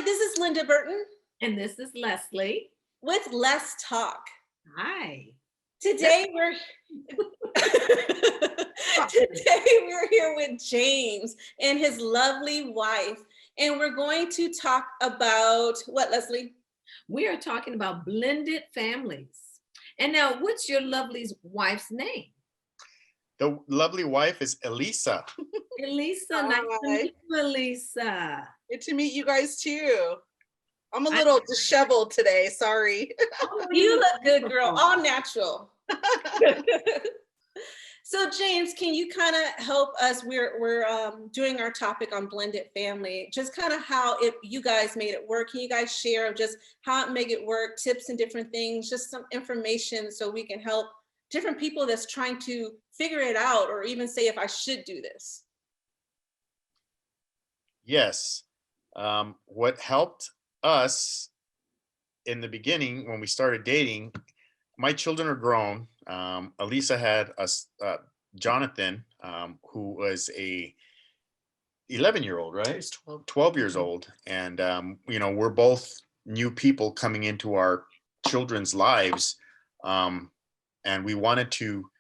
this is Linda Burton And this is Leslie. with Let's Talk. Hi. Today we're today we're here with James and his lovely wife, and we're going to talk about what, Leslie? We are talking about blended families. And now, what's your lovely wife's name? The lovely wife is Elisa. Elisa. Nice to Hi. meet you, Elisa. Good to meet you guys too. I'm a little disheveled today. Sorry. You look good, girl. All natural. So, James, can you kind of help us? We're doing our topic on blended family. Just kind of how you guys made it work. Can you guys share just how it made it work, tips and different things, just some information so we can help different people that's trying to figure it out, or even say if I should do this? Yes. What helped us in the beginning when we started dating, my children are grown. Elisa had Jonathan, who was a 11-year-old, right? He's 12. 12 years old. And, we're both new people coming into our children's lives. And we wanted to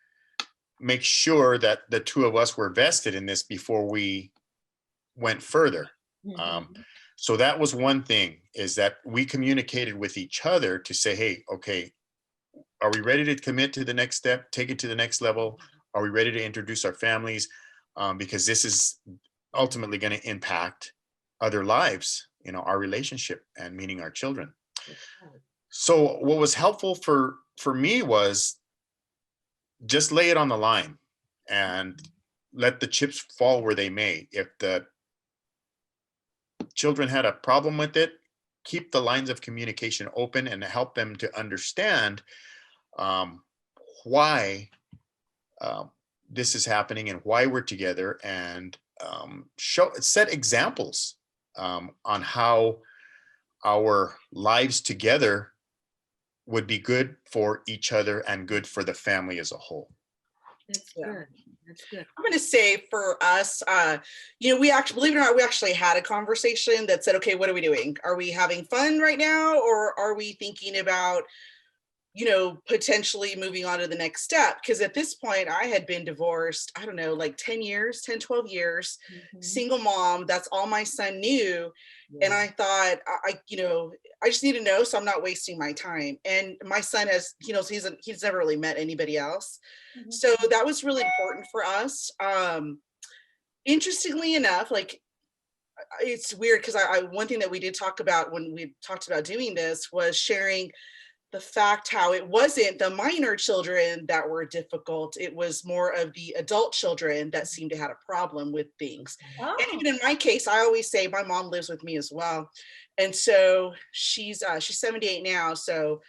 make sure that the two of us were vested in this before we went further. So that was one thing, is that we communicated with each other to say, hey, okay, are we ready to commit to the next step, take it to the next level? Are we ready to introduce our families? Because this is ultimately going to impact other lives, our relationship, and meaning our children. So what was helpful for me was just lay it on the line and let the chips fall where they may. If the children had a problem with it, keep the lines of communication open and help them to understand why this is happening and why we're together, and set examples on how our lives together would be good for each other and good for the family as a whole. That's Yeah. good. That's good. I'm going to say for us, we actually, believe it or not, we actually had a conversation that said, okay, what are we doing? Are we having fun right now? Or are we thinking about, potentially moving on to the next step? Because at this point I had been divorced, I don't know, like 10 years, 10, 12 years, single mom. That's all my son knew. Yeah. And I thought, I just need to know, so I'm not wasting my time. And my son has, he's never really met anybody else. So that was really important for us. Interestingly enough, it's weird because I one thing that we did talk about when we talked about doing this was sharing the fact how it wasn't the minor children that were difficult. It was more of the adult children that seemed to have a problem with things. Oh. And even in my case, I always say my mom lives with me as well. And so she's 78 now. So,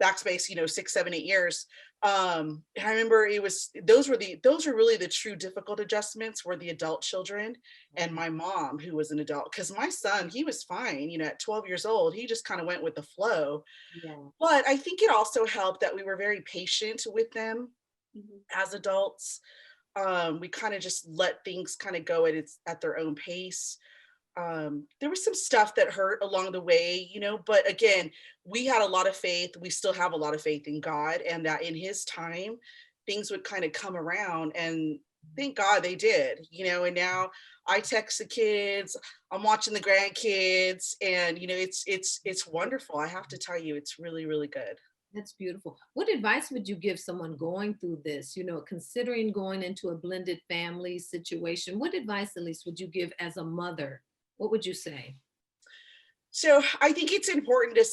backspace, 6, 7, 8 years. And I remember those were really the true difficult adjustments, were the adult children and my mom, who was an adult. Because my son, he was fine, at 12 years old, he just kind of went with the flow. Yeah. But I think it also helped that we were very patient with them as adults. We kind of just let things kind of go at their own pace. There was some stuff that hurt along the way, but again, we had a lot of faith. We still have a lot of faith in God, and that in his time, things would kind of come around, and thank God they did, and now I text the kids, I'm watching the grandkids, and, it's wonderful. I have to tell you, it's really, really good. That's beautiful. What advice would you give someone going through this, considering going into a blended family situation? What advice, at least, would you give as a mother? What would you say? So I think it's important to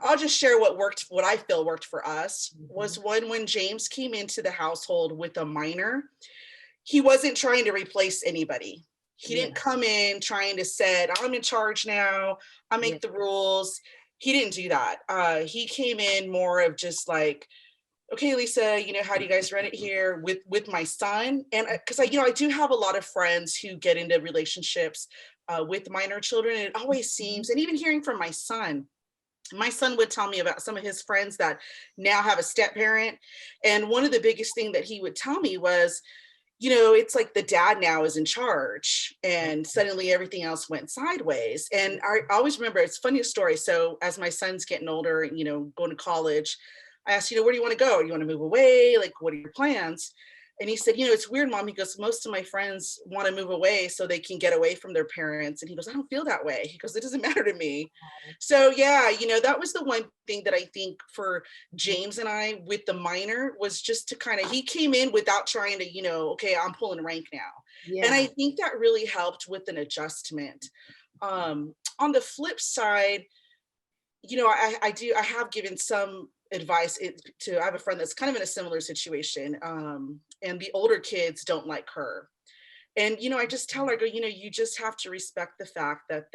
I'll just share what I feel worked for us. Was when James came into the household with a minor, he wasn't trying to replace anybody. He didn't come in trying to say, I'm in charge now, I make the rules. He didn't do that. He came in more of just like, okay, Lisa, how do you guys run it here with my son? And because I do have a lot of friends who get into relationships with minor children. And it always seems, and even hearing from my son would tell me about some of his friends that now have a step parent. And one of the biggest thing that he would tell me was, you know, it's like the dad now is in charge and suddenly everything else went sideways. And I always remember, it's a funny story. So as my son's getting older, you know, going to college, I asked, you know, where do you want to go? You want to move away? Like, what are your plans? And he said, you know, it's weird, Mom. He goes, most of my friends want to move away so they can get away from their parents. And he goes, I don't feel that way. He goes, it doesn't matter to me. So yeah, you know, that was the one thing that I think for James and I with the minor was just to kind of, he came in without trying to, you know, okay, I'm pulling rank now. And I Yeah. think that really helped with an adjustment. On the flip side, you know, I have given some advice to, I have a friend that's kind of in a similar situation. And the older kids don't like her. And, you know, I just tell her, I go, you know, you just have to respect the fact that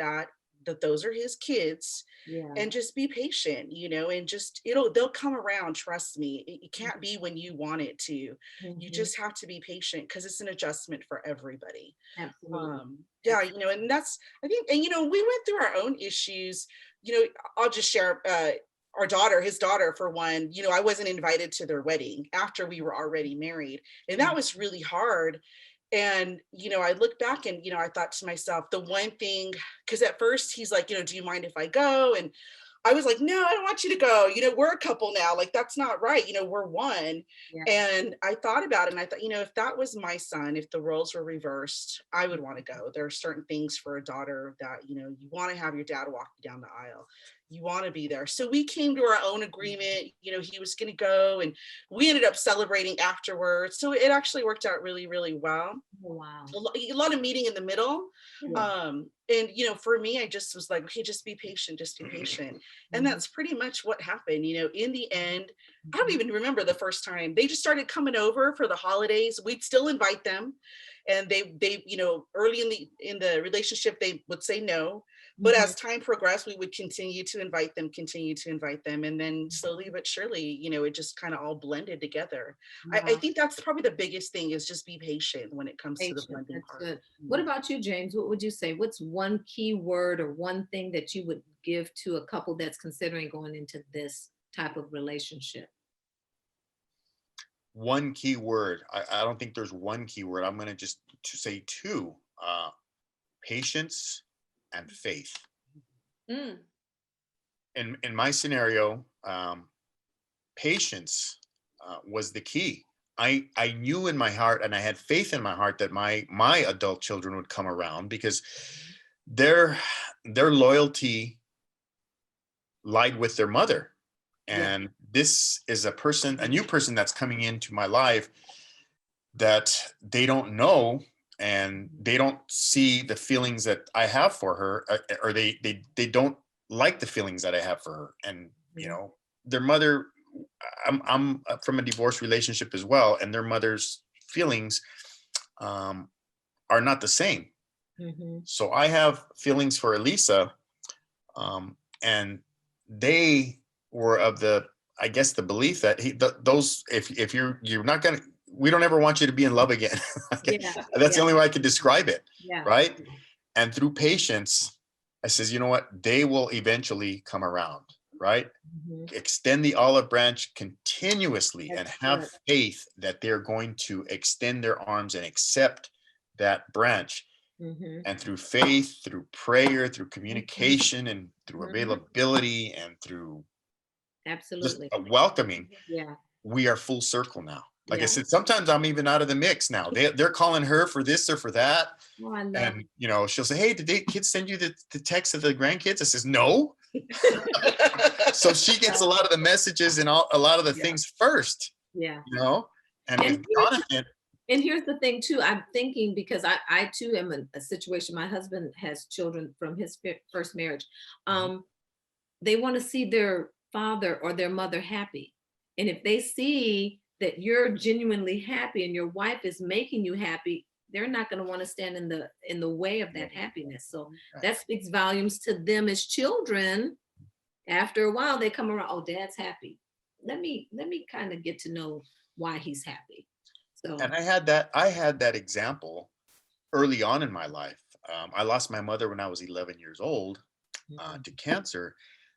those are his kids, Yeah. and just be patient, you know, and just, they'll come around. Trust me. It can't be when you want it to. You Mhm. just have to be patient because it's an adjustment for everybody. Absolutely. Yeah, you know, and that's, I think, and, you know, we went through our own issues, you know, I'll just share, our daughter, his daughter, for one, you know, I wasn't invited to their wedding after we were already married. And that was really hard. And, you know, I look back and, you know, I thought to myself, the one thing, because at first he's like, you know, do you mind if I go? And I was like, no, I don't want you to go. You know, we're a couple now. Like, that's not right. You know, we're one. Yeah. And I thought about it and I thought, you know, if that was my son, if the roles were reversed, I would want to go. There are certain things for a daughter that, you know, you want to have your dad walk you down the aisle. You want to be there. So we came to our own agreement. You know, he was going to go and we ended up celebrating afterwards. So it actually worked out really, really well. Oh, wow. A lot of meeting in the middle. Yeah. And, you know, for me, I just was like, okay, just be patient, just be patient. And that's pretty much what happened. You know, in the end, I don't even remember the first time. They just started coming over for the holidays. We'd still invite them. And they, you know, early in the relationship, they would say no. But Mhm. as time progressed, we would continue to invite them, continue to invite them. And then slowly but surely, you know, it just kind of all blended together. I Wow. think that's probably the biggest thing, is just be patient when it comes to the Patient. blending That's part. good. What about you, James? What would you say? What's one key word or one thing that you would give to a couple that's considering going into this type of relationship? One key word. I don't think there's one key word. I'm going to just to say two: patience and faith. Mm, In my scenario, patience was the key. I knew in my heart, and I had faith in my heart, that my adult children would come around, because their loyalty lied with their mother. Yeah. And this is a new person that's coming into my life that they don't know, and they don't see the feelings that I have for her, or they don't like the feelings that I have for her. And, you know, their mother, I'm from a divorced relationship as well, and their mother's feelings are not the same. Mm-hmm. So I have feelings for Elisa, and they were of the, I guess, the belief that those, if you're not gonna, we don't ever want you to be in love again. Yeah. That's the Yeah. only way I could describe it, Yeah. right? And through patience, I says, you know what, they will eventually come around, right? Mhm. Extend the olive branch continuously, and That's have good. faith that they're going to extend their arms and accept that branch. Mhm. And through faith, through prayer, through Mhm. communication, and through Mhm. availability, and through just Absolutely. a welcoming, Yeah. we are full circle now. Like I Yeah. said, sometimes I'm even out of the mix now. They're calling her for this or for that. Oh, I love And, you know, she'll say, hey, did the kids send you the text of the grandkids? I says, no. So she gets a lot of the messages and a lot of the Yeah. things first, Yeah. you know? And with And here's Jonathan, and here's the thing too. I'm thinking, because I too am in a situation. My husband has children from his first marriage. Um, they want to see their father or their mother happy, and if they see that you're genuinely happy and your wife is making you happy, they're not going to want to stand in the way of that happiness. So that speaks volumes to them as children. After a while, they come around. Oh, dad's happy. Let me kind of get to know why he's happy. So. and I had that example early on in my life. I lost my mother when I was 11 years old Mhm. to cancer.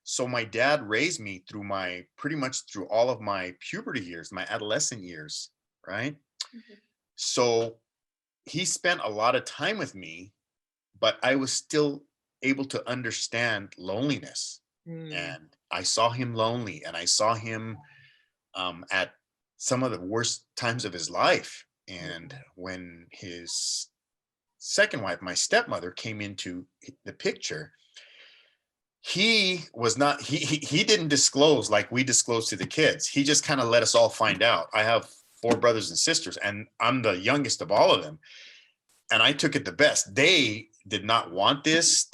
So my dad raised me through pretty much through all of my puberty years, my adolescent years, right? So he spent a lot of time with me, but I was still able to understand loneliness. Mm, And I saw him lonely, and I saw him at some of the worst times of his life. And when his second wife, my stepmother, came into the picture, he was not, he didn't disclose like we disclosed to the kids. He just kind of let us all find out. I have four brothers and sisters, and I'm the youngest of all of them. And I took it the best. They did not want this.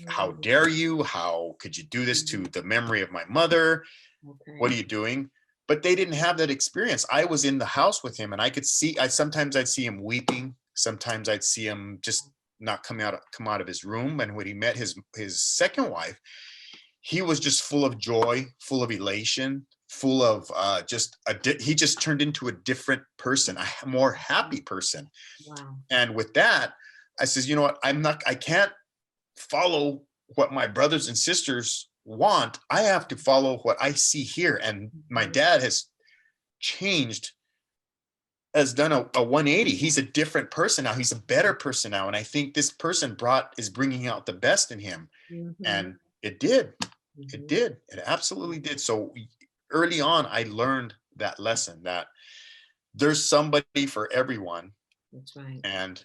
How dare you? How could you do this to the memory of my mother? okay. What are you doing? But they didn't have that experience. I was in the house with him, and I could see, sometimes I'd see him weeping. Sometimes I'd see him just not come out of his room. And when he met his second wife, he was just full of joy, full of elation, full of he just turned into a different person, a more happy person. Wow. And with that, I says, you know what, I can't follow what my brothers and sisters want. I have to follow what I see here. And my dad has changed, has done a 180. He's a different person now. He's a better person now. And I think this person is bringing out the best in him. Mhm, And it did. mhm. It did. It absolutely did. So early on, I learned that lesson, that there's somebody for everyone. That's right. And,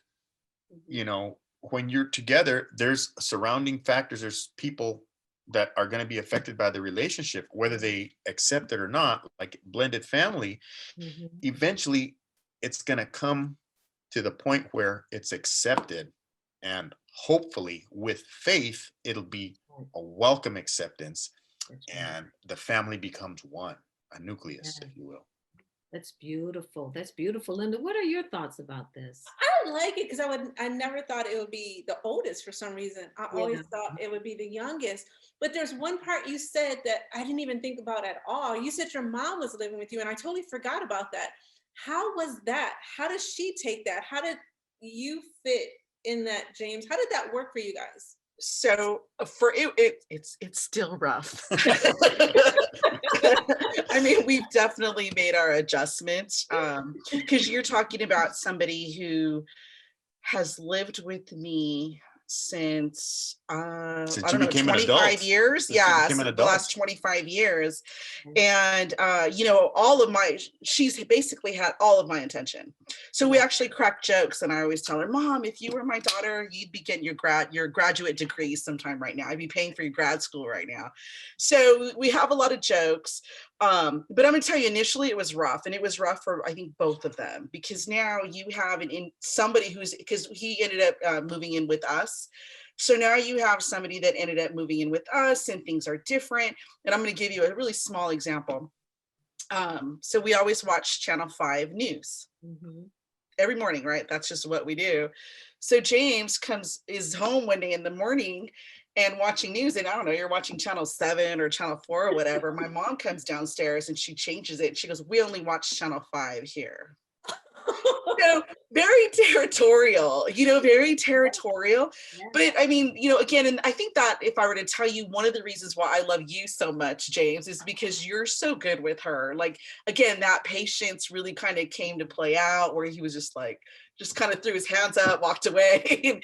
you know, when you're together, there's surrounding factors. There's people that are going to be affected by the relationship, whether they accept it or not, like blended family. Mhm. Eventually, it's going to come to the point where it's accepted. And hopefully, with faith, it'll be a welcome acceptance, That's right. and the family becomes one, a nucleus, Yeah. if you will. That's beautiful. That's beautiful. Linda, what are your thoughts about this? I like it because I never thought it would be the oldest for some reason. I always Yeah. thought it would be the youngest. But there's one part you said that I didn't even think about at all. You said your mom was living with you, and I totally forgot about that. How was that? How does she take that? How did you fit in that, James? How did that work for you guys? So for it's still rough. I mean, we've definitely made our adjustments, because you're talking about somebody who has lived with me since I Since don't you know, became an 25 adult. years. Since you Yeah, became an so the adult. last 25 years. And you know, all of she's basically had all of my attention. So we actually crack jokes, and I always tell her, Mom, if you were my daughter, you'd be getting your graduate degree sometime right now. I'd be paying for your grad school right now. So we have a lot of jokes. But I'm gonna tell you, initially it was rough, and it was rough for, I think, both of them, because now you have somebody because he ended up moving in with us. So now you have somebody that ended up moving in with us, and things are different. And I'm going to give you a really small example. So we always watch Channel 5 news every morning, right? That's just what we do. So James is home one day in the morning and watching news, and I don't know, you're watching Channel 7 or Channel 4 or whatever. My mom comes downstairs and she changes it. She goes, we only watch Channel 5 here. So very territorial, very territorial. Yeah. But I mean, again, and I think that if I were to tell you one of the reasons why I love you so much, James, is because you're so good with her. Like, again, that patience really kind of came to play out, where he was just kind of threw his hands up, walked away, and,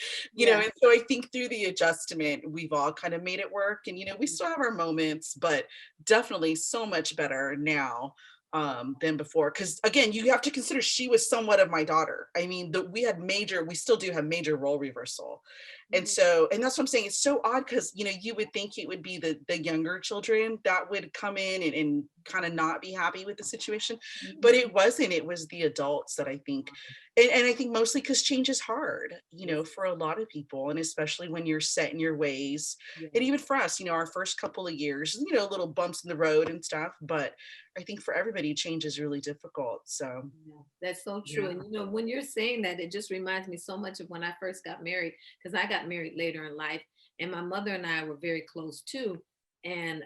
and so I think through the adjustment, we've all kind of made it work. And, we still have our moments, but definitely so much better now than before. Because again, you have to consider she was somewhat of my daughter. I mean, we still do have major role reversal. And so, and that's what I'm saying. It's so odd because, you would think it would be the younger children that would come in and kind of not be happy with the situation, but it wasn't. It was the adults that I think, and I think mostly because change is hard, for a lot of people, and especially when you're set in your ways. And even for us, our first couple of years, little bumps in the road and stuff, but I think for everybody, change is really difficult. So that's so true. And when you're saying that, it just reminds me so much of when I first got married, because I got married later in life, and my mother and I were very close too. And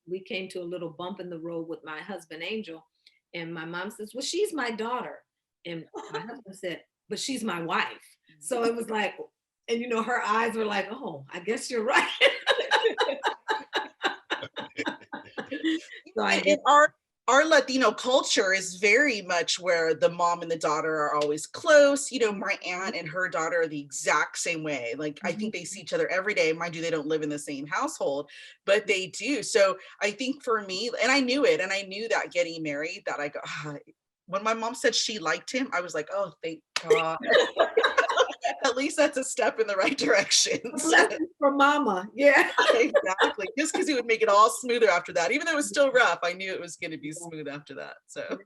we came to a little bump in the road with my husband, Angel. And my mom says, well, she's my daughter. And my husband said, but she's my wife. So it was like, and her eyes were like, oh, I guess you're right. So I did. our Latino culture is very much where the mom and the daughter are always close. You know, my aunt and her daughter are the exact same way. Like, I think they see each other every day. Mind you, they don't live in the same household, but they do. So I think for me, and I knew it, and I knew that getting married, that I go, when my mom said she liked him, I was like, oh, thank God. At least that's a step in the right direction. Lessons for mama. Yeah. Exactly. Just because it would make it all smoother after that. Even though it was still rough, I knew it was going to be smooth after that. So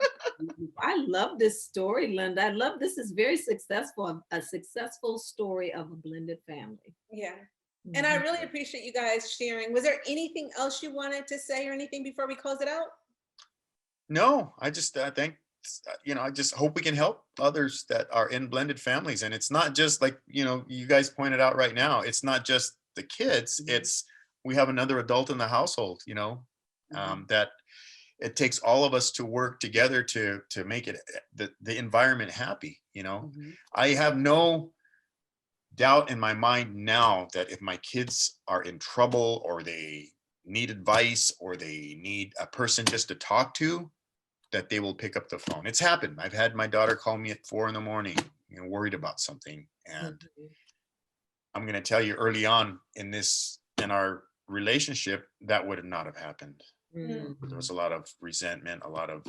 I love this story, Linda. I love this is very successful, a successful story of a blended family. Yeah. And I Mhm. really appreciate you guys sharing. Was there anything else you wanted to say or anything before we close it out? No, I just think, I just hope we can help others that are in blended families. And it's not just like, you guys pointed out right now, it's not just the kids, Mhm. it's, we have another adult in the household, that it takes all of us to work together to make it the environment happy. Mhm. I have no doubt in my mind now that if my kids are in trouble or they need advice or they need a person just to talk to, that they will pick up the phone. It's happened. I've had my daughter call me at 4 a.m, worried about something. And Mhm. I'm going to tell you, early on in our relationship, that would not have happened. Mhm. There was a lot of resentment, a lot of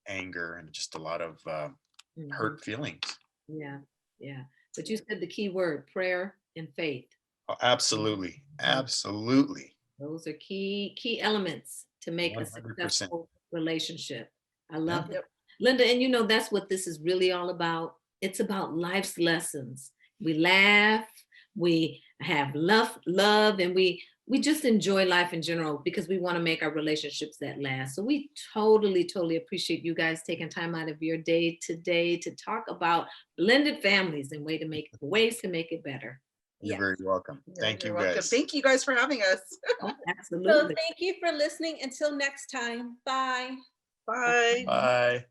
anger, and just a lot of Mhm. hurt feelings. Yeah, yeah. But you said the key word, prayer and faith. Oh, absolutely. Absolutely. Those are key elements to make a 100%. successful relationship. I Yeah. love it. Linda, and that's what this is really all about. It's about life's lessons. We laugh, we have love, and we just enjoy life in general because we want to make our relationships that last. So we totally appreciate you guys taking time out of your day today to talk about blended families and ways to make it better. You're Yes. very welcome. yeah, Thank you're you, welcome. guys. Thank you guys for having us. Oh, So absolutely. thank you for listening. Until next time. Bye. Bye. Bye.